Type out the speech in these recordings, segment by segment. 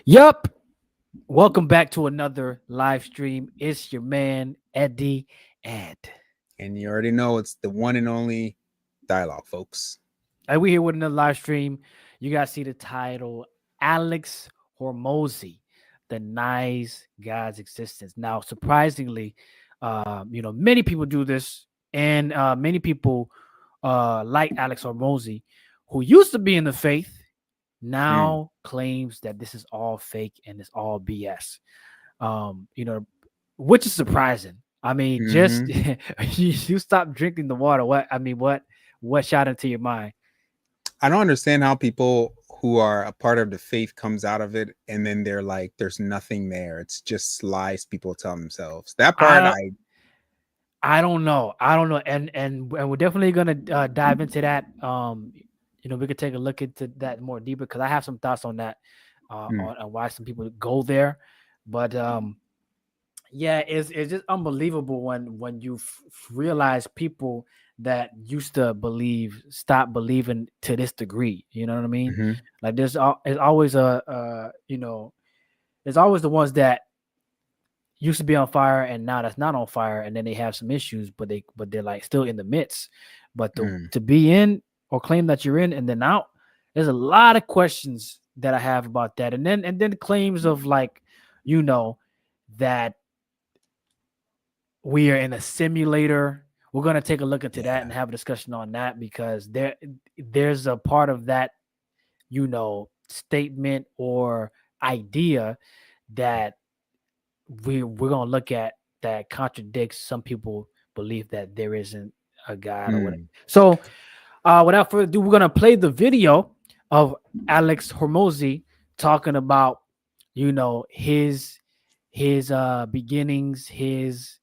Yup. Welcome back to another live stream. It's your man, Eddie Ed. And you already know it's the one and only dialogue, folks. And we here with another live stream. You guys see the title, Alex Hormozi denies God's existence. Now, surprisingly, many people do this, and many people like Alex Hormozi, who used to be in the faith, now claims that this is all fake and it's all BS. Which is surprising. I mean, just you stop drinking the water. What shot into your mind? I don't understand how people who are a part of the faith comes out of it and then they're like, there's nothing there. It's just lies people tell themselves. That part, I don't know. And we're definitely gonna dive into that. We could take a look into that more deeper because I have some thoughts on that, on why some people go there. But it's just unbelievable when you realize people that used to stop believing to this degree. You know what I mean? Like there's always there's always the ones that used to be on fire and now that's not on fire, and then they have some issues, but they're like still in the midst. But to be in or claim that you're in and then out, there's a lot of questions that I have about that. And then claims of like, that we are in a simulator. We're going to take a look into that and have a discussion on that, because there's a part of that, statement or idea that we're going to look at that contradicts some people believe that there isn't a God or whatever. So without further ado, we're going to play the video of Alex Hormozi talking about, his beginnings, his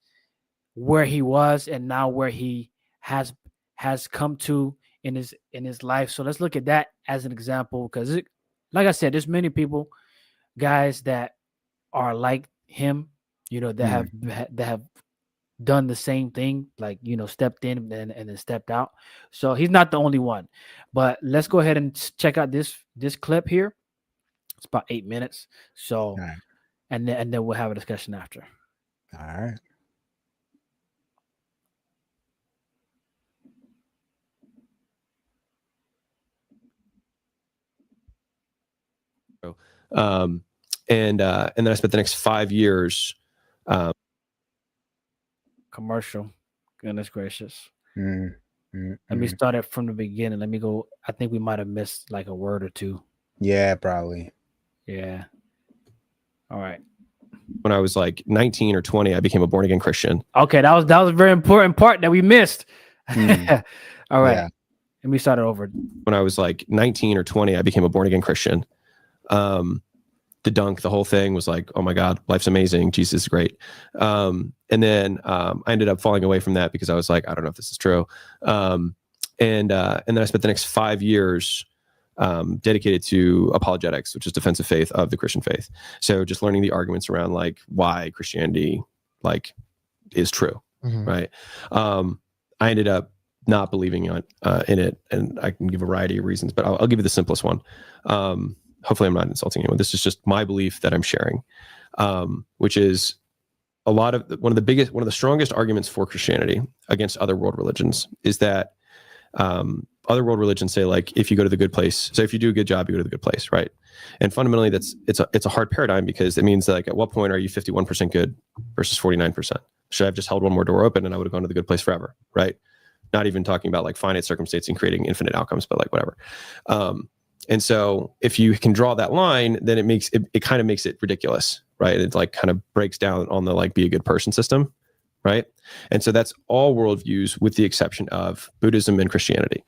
where he was and now where he has come to in his life. So let's look at that as an example, because like I said, there's many people, guys, that are like him, that have done the same thing, like, stepped in and then stepped out. So he's not the only one. But let's go ahead and check out this clip here. It's about 8 minutes. So and then we'll have a discussion after. All right. And then I spent the next 5 years. Commercial. Goodness gracious. Let me start it from the beginning. Let me go. I think we might have missed like a word or two. Yeah, probably. Yeah. All right. When I was like 19 or 20, I became a born again Christian. Okay, that was a very important part that we missed. All right. Yeah. Let me start it over. When I was like 19 or 20, I became a born again Christian. The whole thing was like, oh my God, life's amazing. Jesus is great. And then I ended up falling away from that because I was like, I don't know if this is true. And then I spent the next 5 years dedicated to apologetics, which is defensive faith of the Christian faith. So just learning the arguments around like why Christianity like is true, right? I ended up not believing in it, and I can give a variety of reasons, but I'll give you the simplest one. Hopefully I'm not insulting anyone. This is just my belief that I'm sharing, which is one of the strongest arguments for Christianity against other world religions is that other world religions say like, if you go to the good place, so if you do a good job, you go to the good place, right? And fundamentally it's a hard paradigm, because it means that like, at what point are you 51% good versus 49%? Should I have just held one more door open and I would have gone to the good place forever, right? Not even talking about like finite circumstance and creating infinite outcomes, but like whatever. And so if you can draw that line, then it kind of makes it ridiculous, right? It like kind of breaks down on the like be a good person system, right? And so that's all worldviews with the exception of Buddhism and Christianity.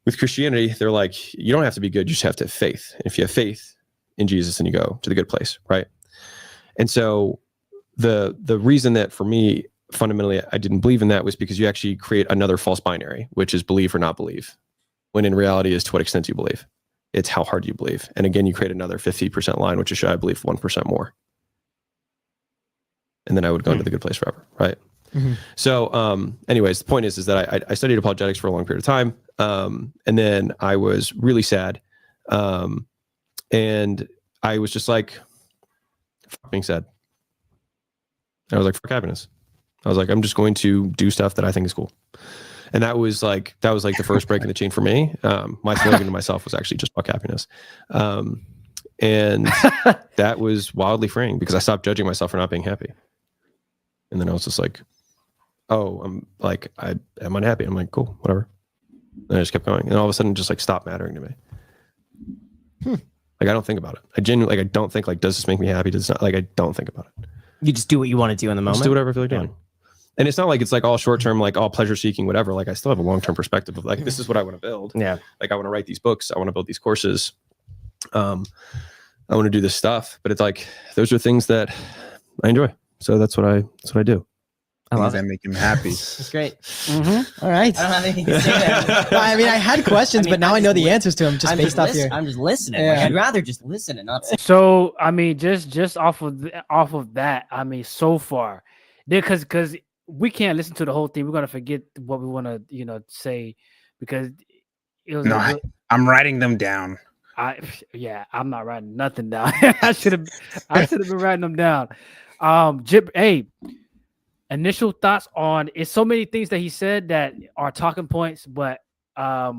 With Christianity, they're like, you don't have to be good, you just have to have faith. And if you have faith in Jesus, then you go to the good place, right? And so the reason that for me, fundamentally, I didn't believe in that was because you actually create another false binary, which is believe or not believe. When in reality is to what extent you believe. It's how hard you believe. And again, you create another 50% line, which is should I believe 1% more? And then I would go into the good place forever, right? So anyways, the point is that I studied apologetics for a long period of time. And then I was really sad. And I was just like, fuck being sad. I was like, fuck happiness. I was like, I'm just going to do stuff that I think is cool. And that was like the first break in the chain for me. My slogan to myself was actually just fuck happiness. And that was wildly freeing because I stopped judging myself for not being happy. And then I was just like, oh, I'm like, I am unhappy. I'm like, cool, whatever. And I just kept going. And all of a sudden it just like stopped mattering to me. Like, I don't think about it. I genuinely, like, I don't think like, does this make me happy? Does it not? Like, I don't think about it. You just do what you want to do in the moment. Just do whatever I feel like doing. And it's not like it's like all short term, like all pleasure seeking, whatever. Like I still have a long term perspective of like, this is what I want to build. Yeah. Like I want to write these books. I want to build these courses. I want to do this stuff. But it's like those are things that I enjoy. So that's what I do. I love that it. make him happy. It's great. Mm-hmm. All right. I don't have anything to say there. Well, I mean, I had questions, but now I know the answers to them just I'm based off your. I'm just listening. Yeah. Like, I'd rather just listen and not say. So I mean, just off of that, I mean, so far, because we can't listen to the whole thing. We're gonna forget what we want to say because it was. No, I'm writing them down. I'm not writing nothing down. I should have been writing them down. Jip, hey, initial thoughts on it's so many things that he said that are talking points, but I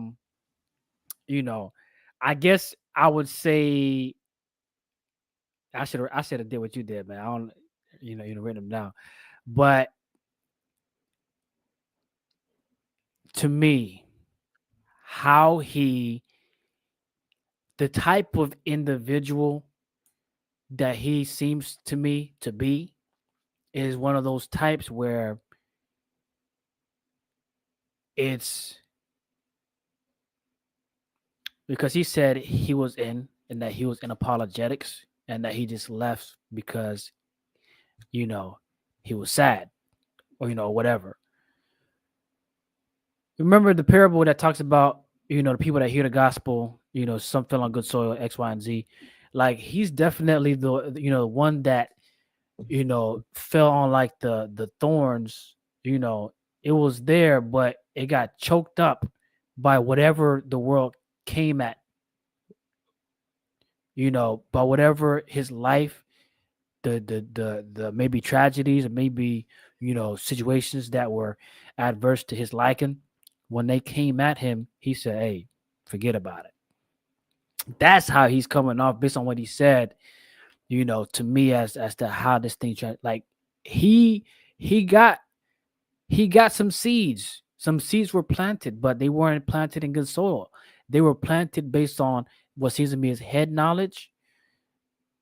guess I would say I should have did what you did, man. I don't, you written them down, but to me, the type of individual that he seems to me to be is one of those types where it's because he said he was in apologetics and that he just left because he was sad or whatever. Remember the parable that talks about the people that hear the gospel, some fell on good soil, X, Y, and Z. Like he's definitely the one that fell on like the thorns. It was there, but it got choked up by whatever the world came at. By whatever his life, the maybe tragedies or maybe situations that were adverse to his liking. When they came at him, he said, "Hey, forget about it." That's how he's coming off based on what he said, to me as to how this thing like he got some seeds. Some seeds were planted, but they weren't planted in good soil. They were planted based on what seems to me as head knowledge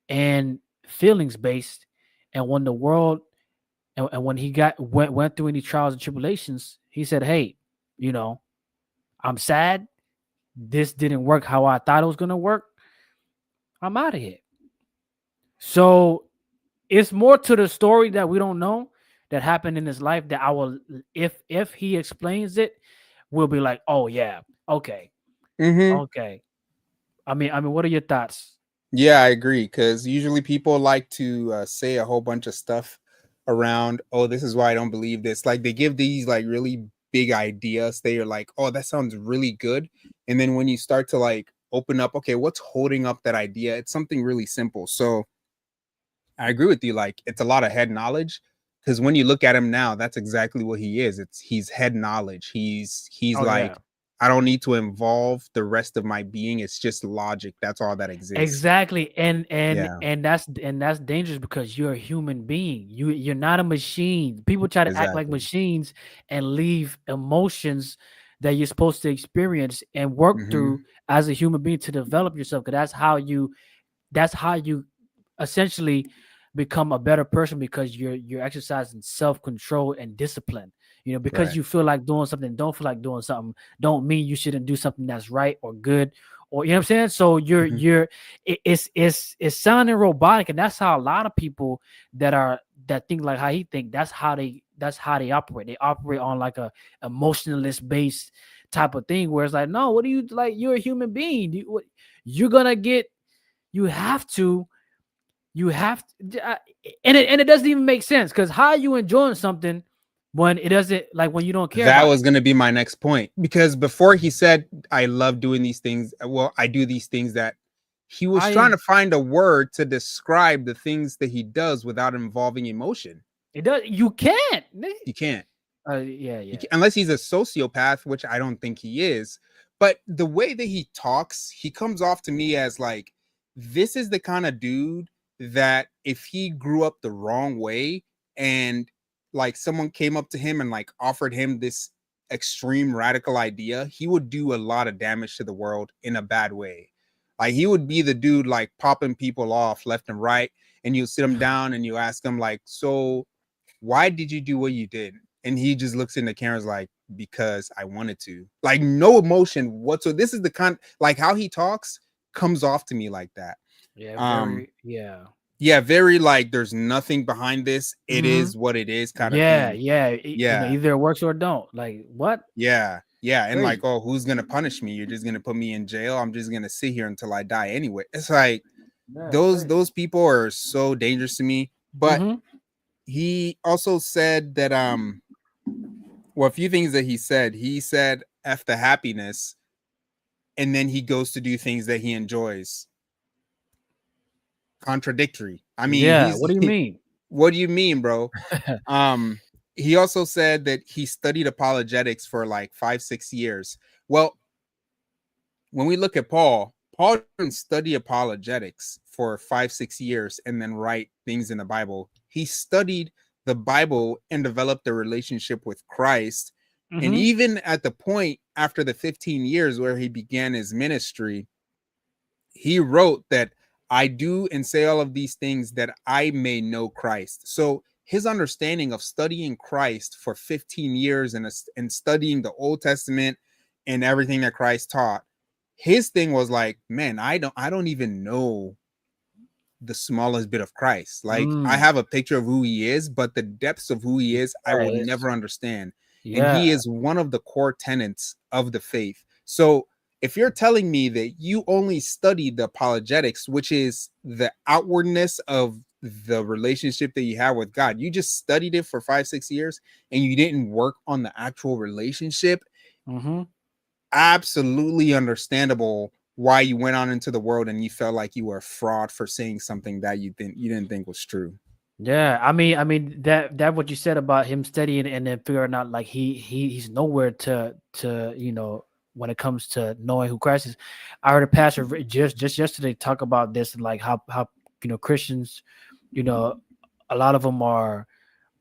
and feelings based. And when the world and when he went through any trials and tribulations, he said, "Hey, I'm sad. This didn't work how I thought it was going to work. I'm out of here." So it's more to the story that we don't know that happened in his life that I will, if he explains it, we'll be like, "Oh yeah, okay, okay." I mean, what are your thoughts? Yeah, I agree. Because usually people like to say a whole bunch of stuff around, "Oh, this is why I don't believe this." Like they give these like really big ideas. They are like, "Oh, that sounds really good." And then when you start to like open up, okay, what's holding up that idea? It's something really simple. So I agree with you. Like it's a lot of head knowledge because when you look at him now, that's exactly what he is. He's head knowledge. He's like, yeah. I don't need to involve the rest of my being. It's just logic. That's all that exists. Exactly. And Yeah. that's dangerous because you're a human being. You're not a machine. People try to act like Exactly. machines and leave emotions that you're supposed to experience and work through as a human being to develop yourself. Because that's how you essentially become a better person because you're exercising self-control and discipline. Because Right. you feel like doing something, don't feel like doing something, don't mean you shouldn't do something that's right or good, or you know what I'm saying. So it's sounding robotic, and that's how a lot of people that think like how he think. That's how they operate. They operate on like a emotionalist based type of thing, where it's like, no, what do you like? You're a human being. You're gonna get. You have to. And it doesn't even make sense because how are you enjoying something when it doesn't, like when you don't care? That was going to be my next point, because before he said, I love doing these things. Well, I do these things that He was trying to find a word to describe the things that he does without involving emotion. It does. You can't. You can't. Yeah. Unless he's a sociopath, which I don't think he is. But the way that he talks, he comes off to me as like, this is the kind of dude that if he grew up the wrong way and like someone came up to him and like offered him this extreme radical idea, he would do a lot of damage to the world in a bad way. Like he would be the dude like popping people off left and right, and you sit him down and you ask him like, so why did you do what you did? And he just looks in the cameras like, because I wanted to. Like no emotion whatsoever. This is the kind, like how he talks comes off to me like that. Yeah, very like there's nothing behind this. It is what it is kind of thing. You know, either it works or it don't. Like what? Yeah. And Crazy. like, oh, who's gonna punish me? You're just gonna put me in jail. I'm just gonna sit here until I die anyway. It's like those people are so dangerous to me. But he also said that well, a few things that he said F the happiness, and then he goes to do things that he enjoys. Contradictory. I mean, what do you mean? What do you mean, bro? He also said that he studied apologetics for like 5-6 years. Well, when we look at Paul didn't study apologetics for 5-6 years and then write things in the Bible. He studied the Bible and developed a relationship with Christ. And even at the point after the 15 years where he began his ministry, he wrote that I do and say all of these things that I may know Christ. So his understanding of studying Christ for 15 years and studying the Old Testament and everything that Christ taught, his thing was like, man, I don't even know the smallest bit of Christ. Like I have a picture of who he is, but the depths of who he is, I will never understand. And he is one of the core tenets of the faith. So if you're telling me that you only studied the apologetics, which is the outwardness of the relationship that you have with God, you just studied it for 5-6 years and you didn't work on the actual relationship, absolutely understandable why you went on into the world and you felt like you were a fraud for saying something that you didn't think was true. Yeah, I mean that what you said about him studying and then figuring out like he's nowhere to you know, when it comes to knowing who Christ is. I heard a pastor just yesterday talk about this and like how you know Christians, you know, a lot of them are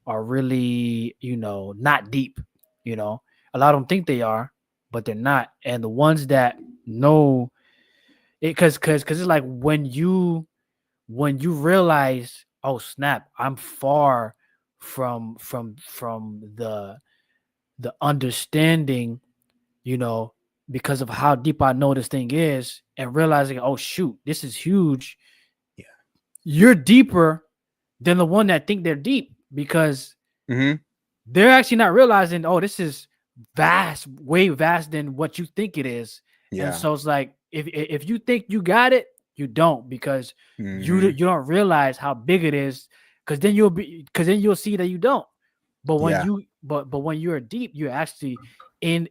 really, you know, not deep. You know, a lot of them think they are, but they're not. And the ones that know it, because it's like when you realize, oh snap, I'm far from the understanding, you know, because of how deep I know this thing is, and realizing, oh shoot, this is huge. Yeah, you're deeper than the one that think they're deep, because they're actually not realizing, oh, this is vast, way vast than what you think it is. And so it's like, if you think you got it, you don't, because you don't realize how big it is, because then you'll see that you don't. But when you but when you're deep, you're actually in,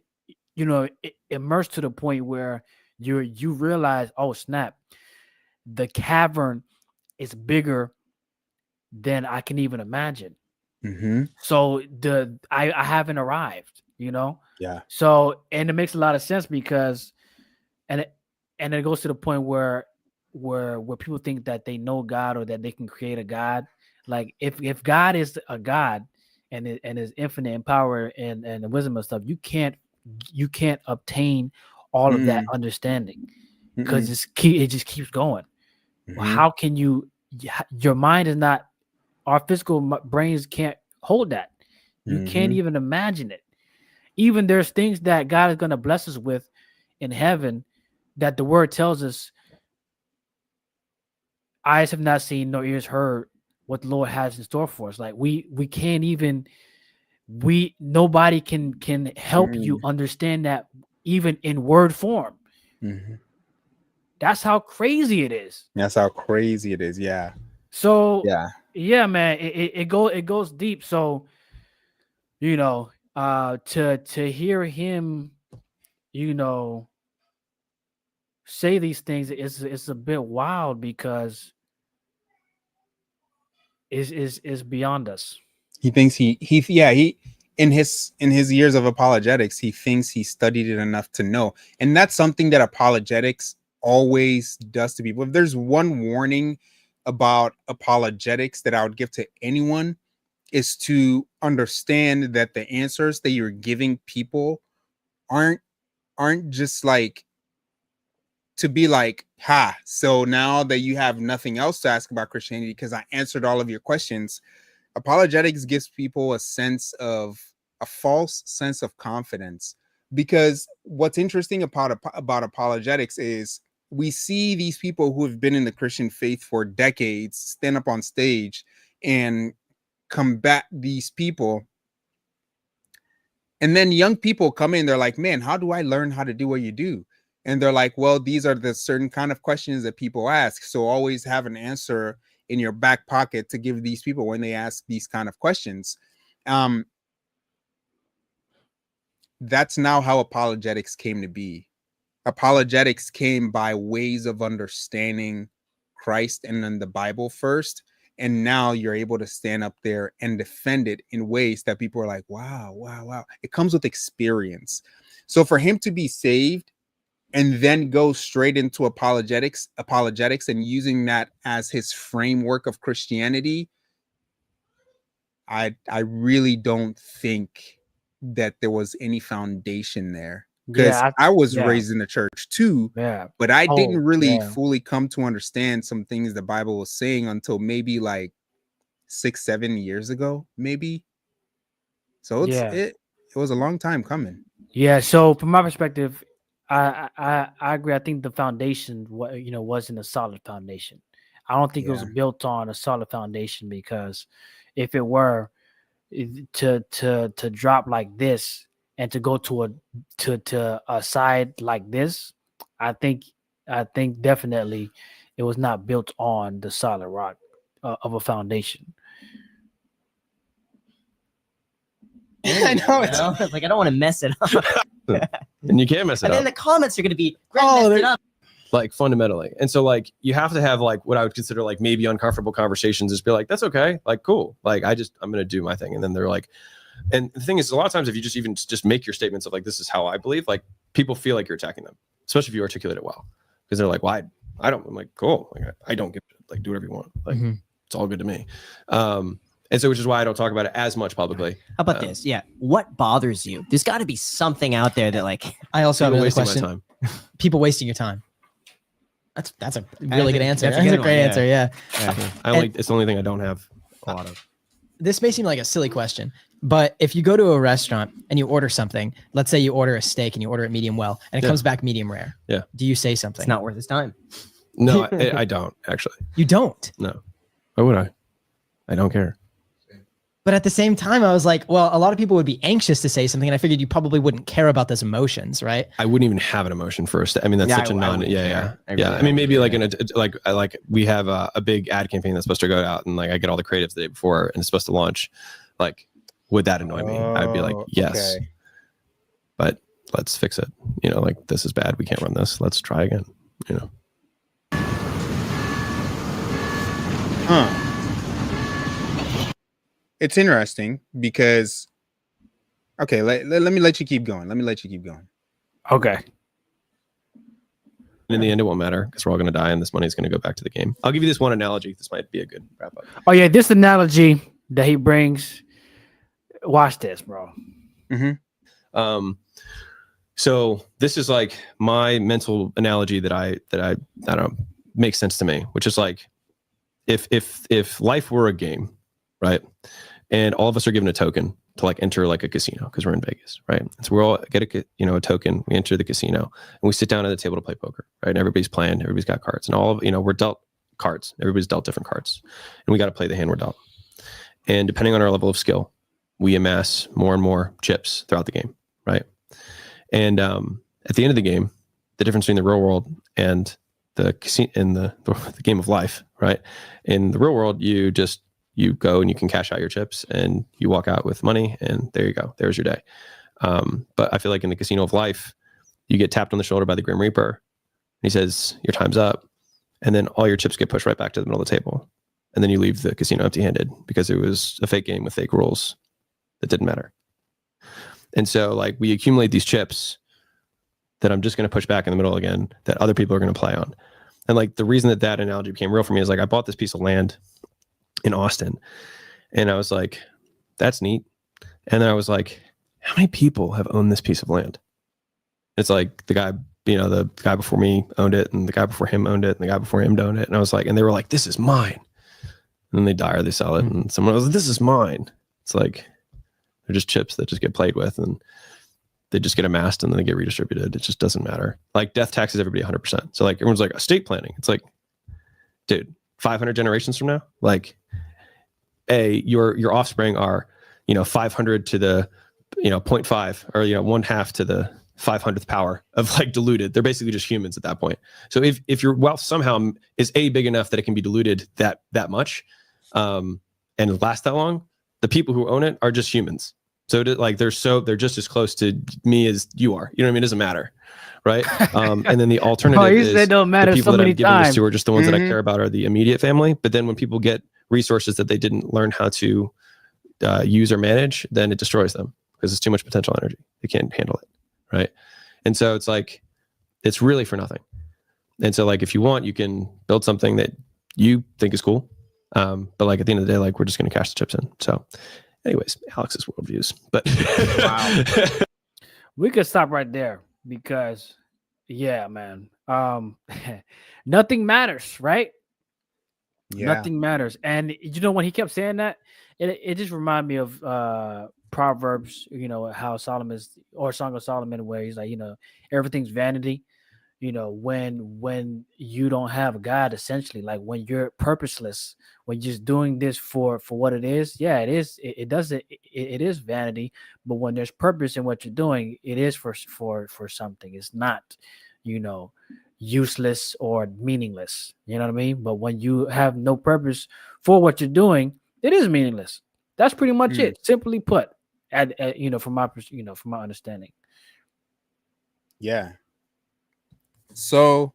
you know, immersed to the point where you realize, oh snap, the cavern is bigger than I can even imagine. So I haven't arrived, you know. So, and it makes a lot of sense, because and it goes to the point where people think that they know God or that they can create a God. Like if God is a God and is infinite in power and the wisdom and stuff, you can't obtain all of that understanding, because it just keeps going. Well, how can you? Your mind is not. Our physical brains can't hold that. You can't even imagine it. Even there's things that God is going to bless us with in heaven that the word tells us, eyes have not seen nor ears heard what the Lord has in store for us. Like we can't even, nobody can help you understand that even in word form. That's how crazy it is. Yeah. So yeah, man, it goes deep. So, you know, to hear him, you know, say these things, it's a bit wild because is beyond us. He thinks he in his years of apologetics, he thinks he studied it enough to know. And that's something that apologetics always does to people. If there's one warning about apologetics that I would give to anyone, is to understand that the answers that you're giving people aren't just like to be like, ha, so now that you have nothing else to ask about Christianity because I answered all of your questions. Apologetics gives people a false sense of confidence, because what's interesting about apologetics is we see these people who have been in the Christian faith for decades stand up on stage and combat these people. And then young people come in, they're like, man, how do I learn how to do what you do? And they're like, well, these are the certain kind of questions that people ask. So always have an answer in your back pocket to give these people when they ask these kind of questions. That's now how apologetics came to be. Apologetics came by ways of understanding Christ and then the Bible first. And now you're able to stand up there and defend it in ways that people are like, wow, wow, wow. It comes with experience. So for him to be saved and then go straight into apologetics and using that as his framework of Christianity, I really don't think that there was any foundation there. Because I was raised in the church too, but I didn't really fully come to understand some things the Bible was saying until maybe like 6-7 years ago, maybe. So it was a long time coming. Yeah. So from my perspective, I agree. I think the foundation, wasn't a solid foundation. I don't think it was built on a solid foundation, because if it were to drop like this and to go to a side like this, I think definitely it was not built on the solid rock of a foundation. I know. It's like, I don't want to mess it up. And you can't mess it And up. then the comments are going to be, Greg messed it up. Like fundamentally. And so like you have to have like what I would consider like maybe uncomfortable conversations, is be like, that's okay. Like, cool. Like I'm going to do my thing. And then they're like, and the thing is, a lot of times if you just make your statements of like, this is how I believe, like people feel like you're attacking them, especially if you articulate it well, because they're like, well, I don't, I'm like, cool. Like, I don't give like, do whatever you want. Like, it's all good to me. And so, which is why I don't talk about it as much publicly. How about this? Yeah. What bothers you? There's got to be something out there that like, I also have another wasting question. my time. People wasting your time. That's a really good answer. That's a That's a good great one, answer. Yeah. It's the only thing I don't have a lot of. This may seem like a silly question, but if you go to a restaurant and you order something, let's say you order a steak and you order it medium well, and it comes back medium rare. Yeah. Do you say something? it's not worth his time. No, I don't actually. You don't. No. Why would I? I don't care. But at the same time, I was like, well, a lot of people would be anxious to say something, and I figured you probably wouldn't care about those emotions, right? I wouldn't even have an emotion first. I mean, that's such a non. Yeah. I mean, maybe like like we have a big ad campaign that's supposed to go out, and like I get all the creatives the day before, and it's supposed to launch. Like, would that annoy me? I'd be like, yes. Okay. But let's fix it. Like this is bad. We can't run this. Let's try again. It's interesting because, okay, let me let you keep going. Okay. And in the end, it won't matter because we're all going to die, and this money is going to go back to the game. I'll give you this one analogy. This might be a good wrap up. Oh yeah, this analogy that he brings. Watch this, bro. So this is like my mental analogy that I don't know, makes sense to me, which is like if life were a game, right? And all of us are given a token to like enter like a casino because we're in Vegas, right? So we all get a token. We enter the casino and we sit down at the table to play poker, right? And everybody's playing. Everybody's got cards, and all of we're dealt cards. Everybody's dealt different cards, and we got to play the hand we're dealt. And depending on our level of skill, we amass more and more chips throughout the game, right? And at the end of the game, the difference between the real world and the casino and the game of life, right? In the real world, you go and you can cash out your chips and you walk out with money, and there you go. There's your day. But I feel like in the casino of life, you get tapped on the shoulder by the Grim Reaper. He says, your time's up. And then all your chips get pushed right back to the middle of the table. And then you leave the casino empty-handed because it was a fake game with fake rules that didn't matter. And so like we accumulate these chips that I'm just going to push back in the middle again that other people are going to play on. And like the reason that that analogy became real for me is like I bought this piece of land in Austin and I was like, that's neat. And then I was like, how many people have owned this piece of land? It's like the guy, you know, the guy before me owned it and the guy before him owned it and the guy before him owned it. And I was like, and they were like, this is mine. And then they die or they sell it. And someone was like, this is mine. It's like, they're just chips that just get played with and they just get amassed and then they get redistributed. It just doesn't matter. Like death taxes everybody 100%. So like everyone's like estate planning. It's like, dude, 500 generations from now, like your offspring are, you know, 500 to the, you know, 0.5 or, you know, 1/2 to the 500th power of like diluted. They're basically just humans at that point. So if your wealth somehow is big enough that it can be diluted that much and last that long, the people who own it are just humans. So like they're just as close to me as you are. You know what I mean? It doesn't matter, right? And then the alternative is it don't matter the people so that I'm many giving this times. to are just the ones that I Mhm. care about are the immediate family. But then when people get resources that they didn't learn how to use or manage, then it destroys them because it's too much potential energy. They can't handle it, right? And so it's like it's really for nothing. And so like if you want, you can build something that you think is cool. But like at the end of the day, like we're just going to cash the chips in. So anyways, Alex's worldviews. But Wow. We could stop right there because yeah, man. Nothing matters, right? Yeah. Nothing matters. And you know when he kept saying that, it just reminded me of Proverbs, you know, how Solomon's or Song of Solomon, where he's like, you know, everything's vanity. You know, when you don't have a God, essentially, like when you're purposeless, when you're just doing this for what it is, yeah, it is. It is vanity. But when there's purpose in what you're doing, it is for something. It's not, you know, useless or meaningless. You know what I mean? But when you have no purpose for what you're doing, it is meaningless. That's pretty much Mm. it. Simply put, at you know, from my from my understanding. Yeah. So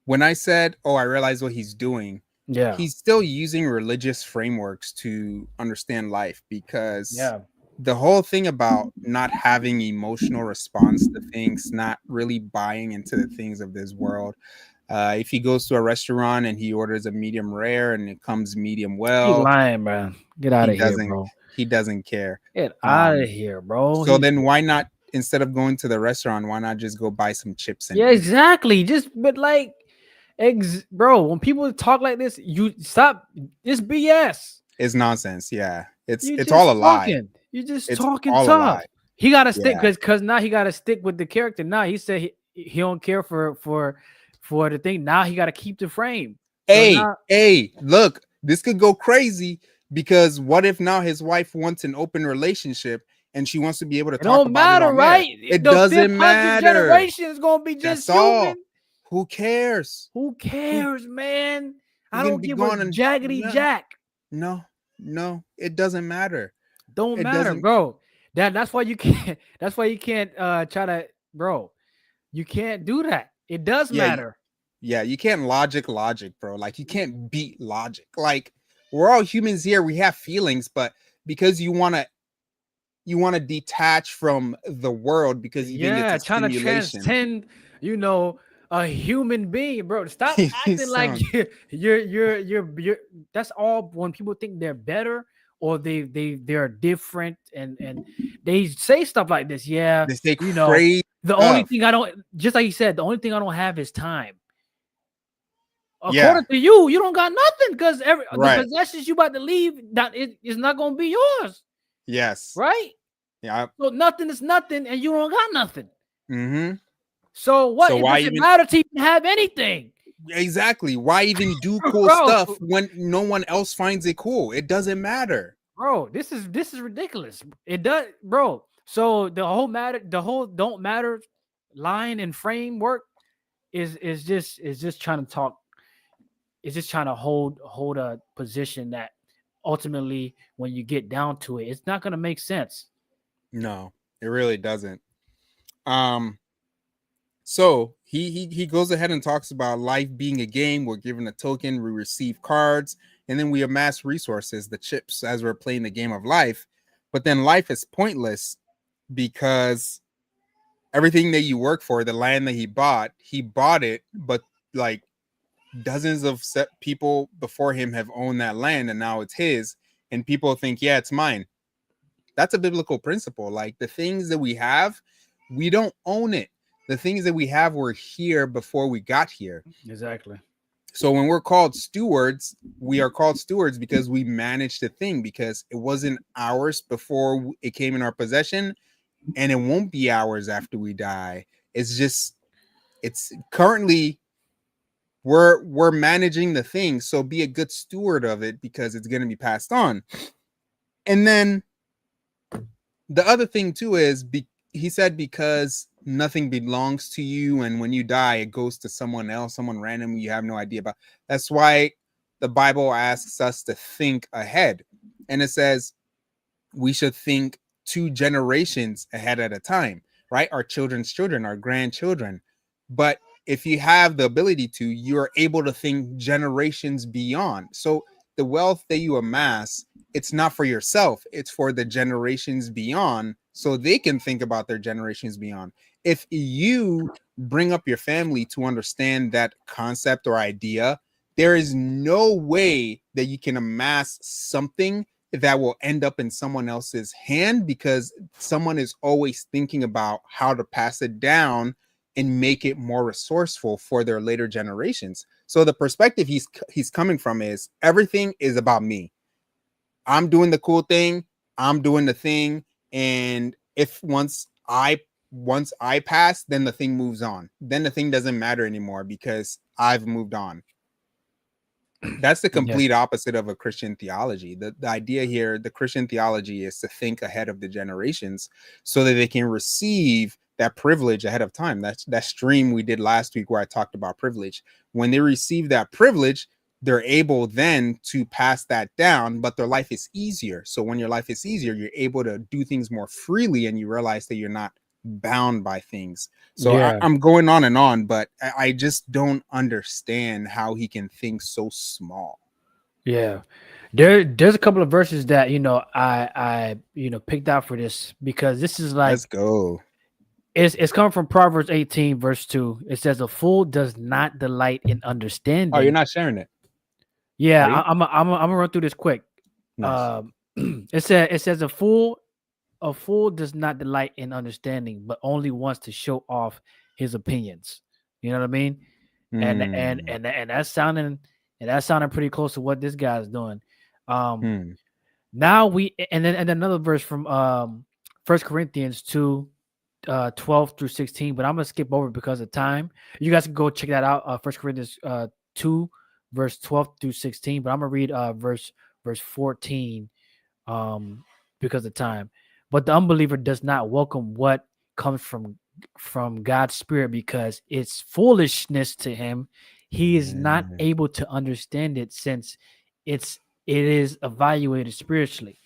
when I said, oh, I realize what he's doing, Yeah. he's still using religious frameworks to understand life because Yeah. the whole thing about not having emotional response to things, not really buying into the things of this world. If he goes to a restaurant and he orders a medium rare and it comes medium He well, lying, bro. Get out he of here, doesn't bro. he doesn't care. Get out Um, of here, bro. so then why not, instead of going to the restaurant, why not just go buy some chips and Yeah, eat? exactly. Just but like, bro. When people talk like this, you stop. It's BS. It's nonsense. Yeah, it's You it's just all a lie. talking. You just It's talking all a tough. lie. He got to stick Yeah. because now he got to stick with the character. Now he said he don't care for the thing. Now he got to keep the frame. So now, Hey, look, this could go crazy because what if now his wife wants an open relationship and she wants to be able to it talk don't about matter, it on air? right? It The doesn't 500th matter. generation is gonna be just That's all. human. Who cares? Who cares, man? I You're gonna don't be give gone a and jaggedy no, jack. no, it doesn't matter. Don't It matter, doesn't. bro. That's why you can't. That's why you can't try to, bro. You can't do that. It does Yeah, matter. Yeah, you can't logic, bro. Like you can't beat logic. Like we're all humans here. We have feelings, but because you wanna detach from the world because you think Yeah, it's a trying to simulation. transcend, you know, a human being, bro. Stop You acting like sound- you're. That's all. When people think they're better or they're different, and they say stuff like this. Yeah, They say you know, crazy the only stuff. thing I don't, just like you said, the only thing I don't have is time. Yeah. According to you, you don't got nothing because the Right. possessions you about to leave, that it is not gonna be yours, Yes. right? Yeah. So nothing is nothing, and you don't got nothing. Mm-hmm. So what? So It why doesn't even matter to even have anything, exactly? Why even do cool Bro. stuff when no one else finds it cool? It doesn't matter. bro. This is ridiculous. It does, bro. So the whole don't matter line and framework is just trying to talk. It's just trying to hold a position that ultimately, when you get down to it, it's not gonna make sense. No, it really doesn't. So he goes ahead and talks about life being a game. We're given a token, we receive cards, and then we amass resources, the chips, as we're playing the game of life. But then life is pointless because everything that you work for, the land that he bought it, but like dozens of people before him have owned that land and now it's his, and people think, yeah, it's mine. That's a biblical principle. Like the things that we have, we don't own it. The things that we have were here before we got here. Exactly. So when we're called stewards, we are called stewards because we managed the thing, because it wasn't ours before it came in our possession, and it won't be ours after we die. It's currently we're managing the thing, so be a good steward of it because it's going to be passed on. And then the other thing too is he said because nothing belongs to you, and when you die it goes to someone else, someone random you have no idea about. That's why the Bible asks us to think ahead, and it says we should think 2 generations ahead at a time, right? Our children's children, our grandchildren. But if you have the ability to, you're able to think generations beyond. So the wealth that you amass, it's not for yourself, it's for the generations beyond, so they can think about their generations beyond. If you bring up your family to understand that concept or idea, there is no way that you can amass something that will end up in someone else's hand, because someone is always thinking about how to pass it down and make it more resourceful for their later generations. So the perspective he's coming from is everything is about me. I'm doing the cool thing, I'm doing the thing, and if once I pass, then the thing moves on. Then the thing doesn't matter anymore because I've moved on. That's the complete opposite of a Christian theology. The idea here, the Christian theology, is to think ahead of the generations so that they can receive that privilege ahead of time. That's that stream we did last week where I talked about privilege. When they receive that privilege, they're able then to pass that down, but their life is easier. So when your life is easier, you're able to do things more freely, and you realize that you're not bound by things. So I'm going on, but I just don't understand how he can think so small. Yeah. There's a couple of verses that I picked out for this, because this is like, let's go. It's coming from Proverbs 18 verse 2. It says, "A fool does not delight in understanding." Oh, you're not sharing it? Yeah, I'm gonna run through this quick. Nice. It says a fool does not delight in understanding, but only wants to show off his opinions. You know what I mean? And that's sounding pretty close to what this guy's doing. Now and then another verse from 1 Corinthians 2, 12 through 16, but I'm gonna skip over because of time. You guys can go check that out. 1 Corinthians 2, verse 12 through 16, but I'm gonna read verse 14 because of time. But the unbeliever does not welcome what comes from God's Spirit, because it's foolishness to him. He is not able to understand it, since it is evaluated spiritually.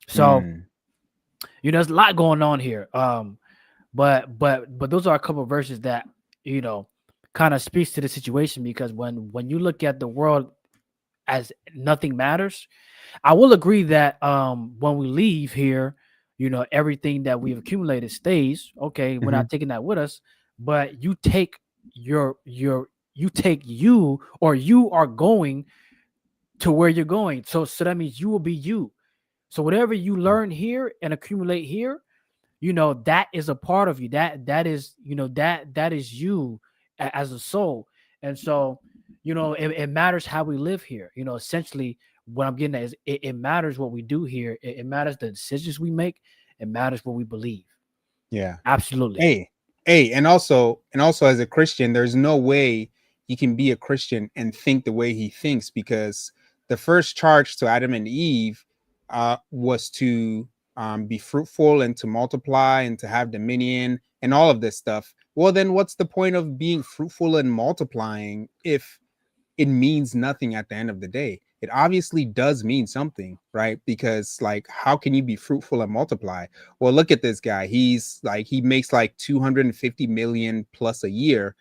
So there's a lot going on here. But those are a couple of verses that kind of speaks to the situation, because when you look at the world as nothing matters, I will agree that when we leave here, everything that we've accumulated stays. Okay, we're not taking that with us, but you take you are going to where you're going. So that means you will be you. So whatever you learn here and accumulate here, that is a part of you. That is that is you as a soul. And so it matters how we live here. Essentially what I'm getting at is it matters what we do here. It matters the decisions we make. It matters what we believe. Yeah, absolutely. Hey, and also as a Christian, there's no way you can be a Christian and think the way he thinks, because the first charge to Adam and Eve was to be fruitful and to multiply and to have dominion and all of this stuff. Well, then what's the point of being fruitful and multiplying if it means nothing at the end of the day? it obviously does mean something, right? Because like, how can you be fruitful and multiply? Well, look at this guy. He's like, he makes like 250 million plus a year.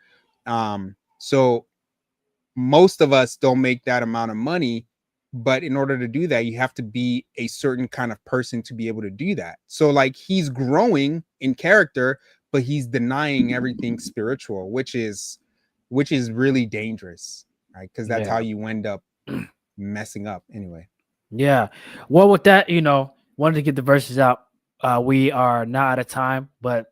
So most of us don't make that amount of money, but in order to do that, you have to be a certain kind of person to be able to do that. So like, he's growing in character, but he's denying everything spiritual, which is really dangerous, right? Because that's how you end up messing up anyway. Yeah. Well, with that, wanted to get the verses out. We are not out of time, but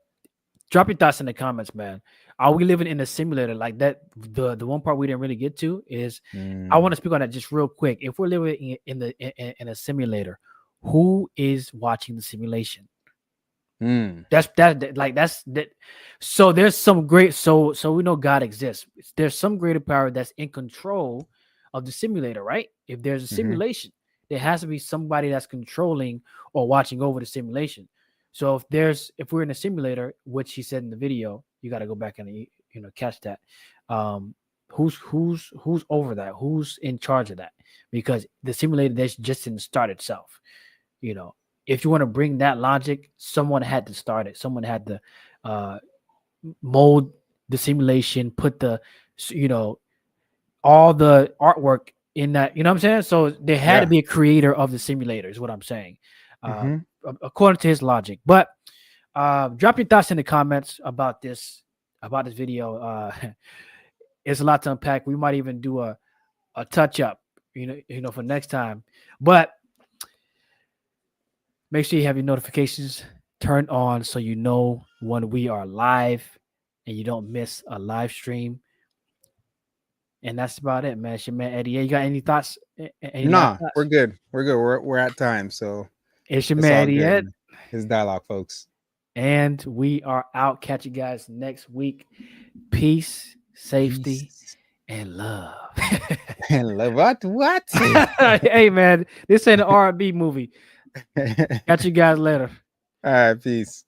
drop your thoughts in the comments, man. Are we living in a simulator like that? The one part we didn't really get to is I want to speak on that just real quick. If we're living in a simulator, who is watching the simulation? That's that. So there's some great. So we know God exists. There's some greater power that's in control of the simulator, right? If there's a simulation, there has to be somebody that's controlling or watching over the simulation. So if we're in a simulator, which he said in the video, you got to go back and catch that. Who's over that? Who's in charge of that? Because the simulator just didn't start itself. If you want to bring that logic, someone had to start it. Someone had to mold the simulation, put the all the artwork in that. You know what I'm saying? So there had to be a creator of the simulator, is what I'm saying. According to his logic. But drop your thoughts in the comments about this video. It's a lot to unpack. We might even do a touch up, for next time. But make sure you have your notifications turned on so you know when we are live and you don't miss a live stream. And that's about it, man. It's your man Eddie. You got any thoughts? Nah, we're good. We're at time. So it's your man Eddie Ed. His dialogue, folks. And we are out. Catch you guys next week. Peace, safety, and love. And love what? Hey, man, this ain't an R&B movie. Catch you guys later. All right, peace.